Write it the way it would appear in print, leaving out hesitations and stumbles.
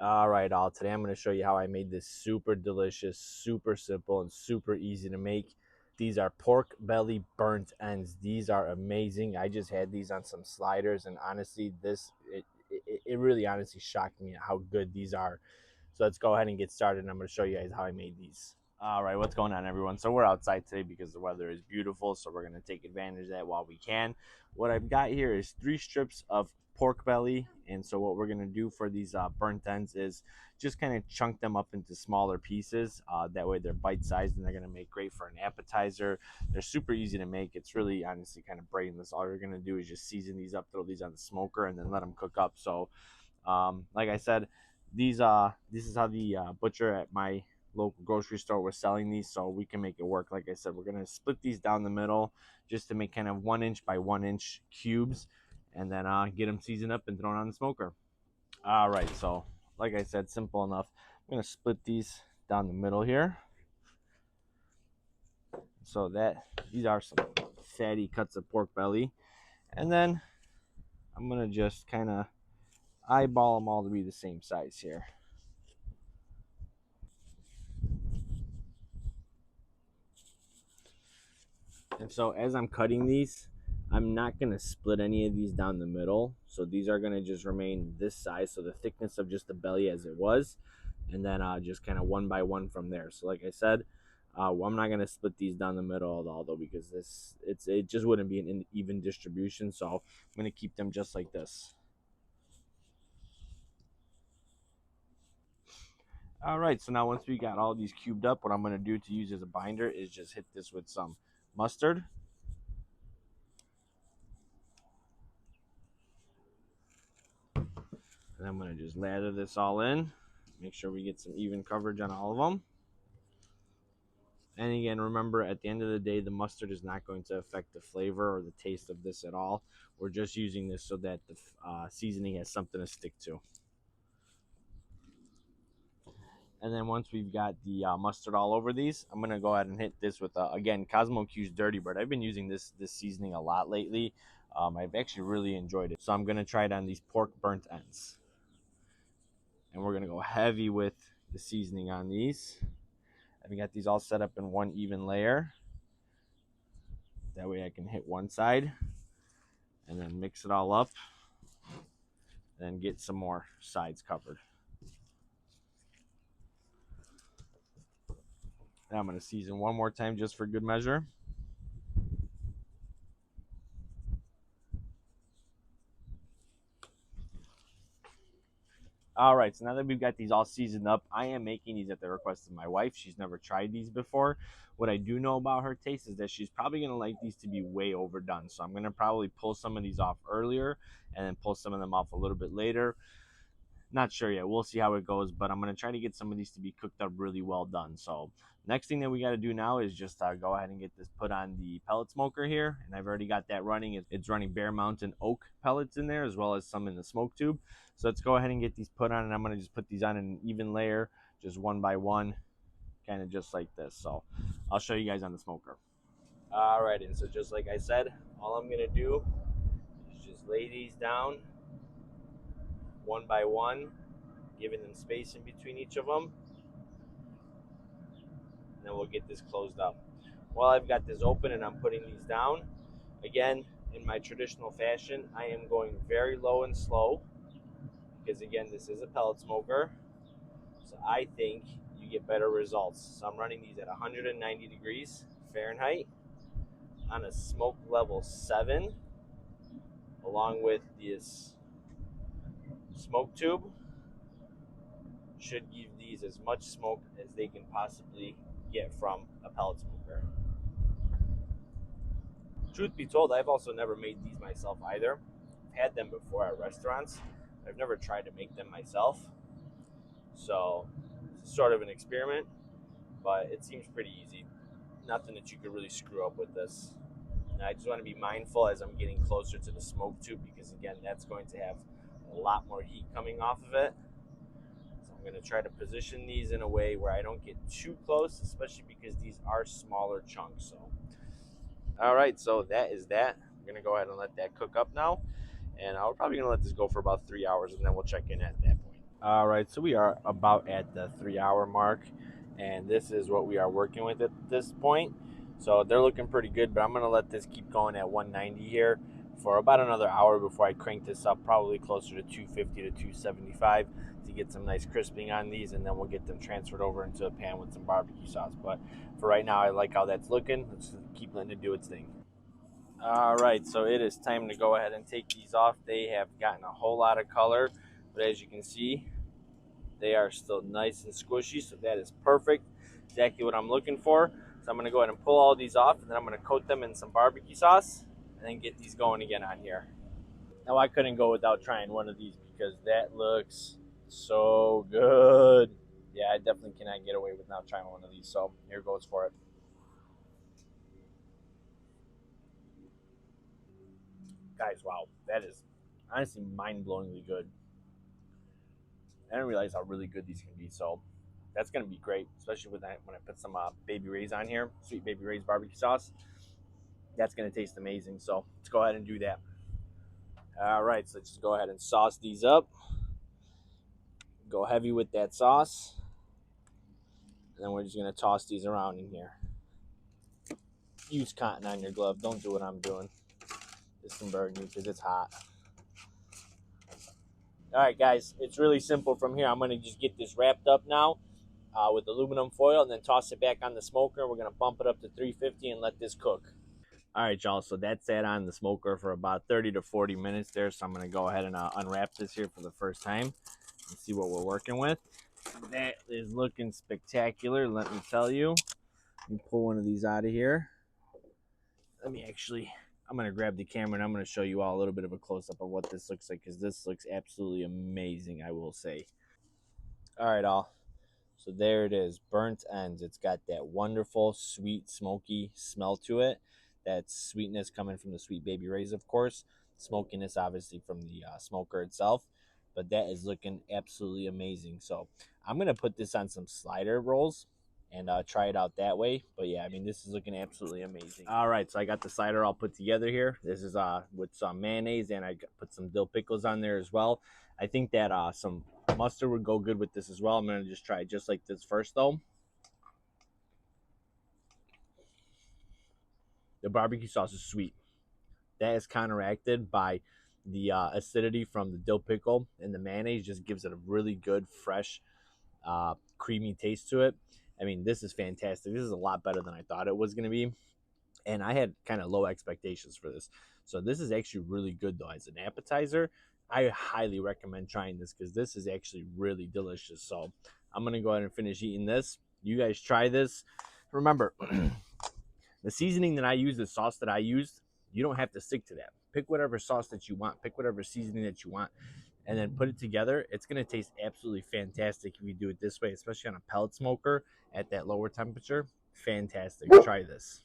All right, all. Today I'm going to show you how I made this super delicious, super simple, and super easy to make. These are pork belly burnt ends. These are amazing. I just had these on some sliders, and honestly, it really honestly shocked me at how good these are. So let's go ahead and get started, and I'm going to show you guys how I made these. All right, what's going on, everyone? So we're outside today because the weather is beautiful, so we're going to take advantage of that while we can. What I've got here is 3 strips of pork belly, and so what we're going to do for these burnt ends is just kind of chunk them up into smaller pieces. That way they're bite-sized, and they're going to make great for an appetizer. They're super easy to make. It's really honestly kind of brainless. All you're going to do is just season these up, throw these on the smoker, and then let them cook up. So like I said, this is how the butcher at my local grocery store was selling these, so we can make it work. Like I said, we're gonna split these down the middle just to make kind of 1 inch by 1 inch cubes, and then get them seasoned up and thrown on the smoker. All right, so like I said, simple enough. I'm gonna split these down the middle here, so that these are some fatty cuts of pork belly, and then I'm gonna just kind of eyeball them all to be the same size here. And so as I'm cutting these, I'm not going to split any of these down the middle. So these are going to just remain this size. So the thickness of just the belly as it was. And then just kind of one by one from there. So like I said, I'm not going to split these down the middle at all, though, because it just wouldn't be an even distribution. So I'm going to keep them just like this. All right, so now once we got all these cubed up, what I'm going to do to use as a binder is just hit this with some mustard. And I'm going to just lather this all in. Make sure we get some even coverage on all of them. And again, remember, at the end of the day, the mustard is not going to affect the flavor or the taste of this at all. We're just using this so that the seasoning has something to stick to. And then once we've got the mustard all over these, I'm going to go ahead and hit this with, again, Cosmo Q's Dirty Bird. I've been using this seasoning a lot lately. I've actually really enjoyed it. So I'm going to try it on these pork burnt ends. And we're going to go heavy with the seasoning on these. I've got these all set up in one even layer. That way I can hit one side and then mix it all up. Then get some more sides covered. Now I'm going to season one more time just for good measure. All right, so now that we've got these all seasoned up, I am making these at the request of my wife. She's never tried these before. What I do know about her taste is that she's probably going to like these to be way overdone. So I'm going to probably pull some of these off earlier and then pull some of them off a little bit later. Not sure yet. We'll see how it goes, but I'm going to try to get some of these to be cooked up really well done. So next thing that we got to do now is just go ahead and get this put on the pellet smoker here. And I've already got that running. It's running Bear Mountain oak pellets in there, as well as some in the smoke tube. So let's go ahead and get these put on, and I'm going to just put these on an even layer, just one by one, kind of just like this. So I'll show you guys on the smoker. All right, and so just like I said, all I'm going to do is just lay these down one by one, giving them space in between each of them. And then we'll get this closed up. While I've got this open and I'm putting these down, again, in my traditional fashion, I am going very low and slow because, again, this is a pellet smoker. So I think you get better results. So I'm running these at 190 degrees Fahrenheit on a smoke level 7, along with this smoke tube. Should give these as much smoke as they can possibly get from a pellet smoker. Truth be told, I've also never made these myself either. I've had them before at restaurants. I've never tried to make them myself. So it's sort of an experiment, but it seems pretty easy. Nothing that you could really screw up with this. And I just want to be mindful as I'm getting closer to the smoke tube because, again, that's going to have a lot more heat coming off of it. I'm going to try to position these in a way where I don't get too close, especially because these are smaller chunks. So, all right, so that is that. I'm going to go ahead and let that cook up now. And we're probably going to let this go for about 3 hours, and then we'll check in at that point. All right, so we are about at the 3 hour mark, and this is what we are working with at this point. So they're looking pretty good, but I'm gonna let this keep going at 190 here for about another hour before I crank this up, probably closer to 250 to 275 to get some nice crisping on these, and then we'll get them transferred over into a pan with some barbecue sauce. But for right now, I like how that's looking. Let's keep letting it do its thing. All right, so it is time to go ahead and take these off. They have gotten a whole lot of color, but as you can see, they are still nice and squishy, so that is perfect. Exactly what I'm looking for. So I'm going to go ahead and pull all these off, and then I'm going to coat them in some barbecue sauce, and then get these going again on here. Now I couldn't go without trying one of these because that looks so good. Yeah, I definitely cannot get away with not trying one of these. So here goes for it. Guys, wow, that is honestly mind-blowingly good. I didn't realize how really good these can be. So that's gonna be great, especially when I put some Baby Ray's on here, sweet Baby Ray's barbecue sauce. That's gonna taste amazing. So let's go ahead and do that. All right, so let's just go ahead and sauce these up. Go heavy with that sauce, and then we're just gonna toss these around in here. Use cotton on your glove. Don't do what I'm doing. This can burn you because it's hot. All right, guys, it's really simple from here. I'm gonna just get this wrapped up now with aluminum foil, and then toss it back on the smoker. We're gonna bump it up to 350 and let this cook. All right, y'all, so that's sat on the smoker for about 30 to 40 minutes there. So I'm going to go ahead and unwrap this here for the first time and see what we're working with. That is looking spectacular, let me tell you. Let me pull one of these out of here. I'm going to grab the camera and I'm going to show you all a little bit of a close-up of what this looks like, because this looks absolutely amazing, I will say. All right, all. So there it is, burnt ends. It's got that wonderful, sweet, smoky smell to it. That sweetness coming from the sweet Baby Ray's, of course. Smokiness, obviously, from the smoker itself. But that is looking absolutely amazing. So I'm going to put this on some slider rolls and try it out that way. But yeah, I mean, this is looking absolutely amazing. All right, so I got the slider all put together here. This is with some mayonnaise, and I put some dill pickles on there as well. I think that some mustard would go good with this as well. I'm going to just try it just like this first, though. The barbecue sauce is sweet. That is counteracted by the acidity from the dill pickle, and the mayonnaise just gives it a really good, fresh, creamy taste to it. I mean, this is fantastic. This is a lot better than I thought it was going to be. And I had kind of low expectations for this. So this is actually really good, though. As an appetizer, I highly recommend trying this because this is actually really delicious. So I'm going to go ahead and finish eating this. You guys try this. Remember, the seasoning that I use, the sauce that I used, you don't have to stick to that. Pick whatever sauce that you want. Pick whatever seasoning that you want. And then put it together. It's going to taste absolutely fantastic if you do it this way, especially on a pellet smoker at that lower temperature. Fantastic. Try this.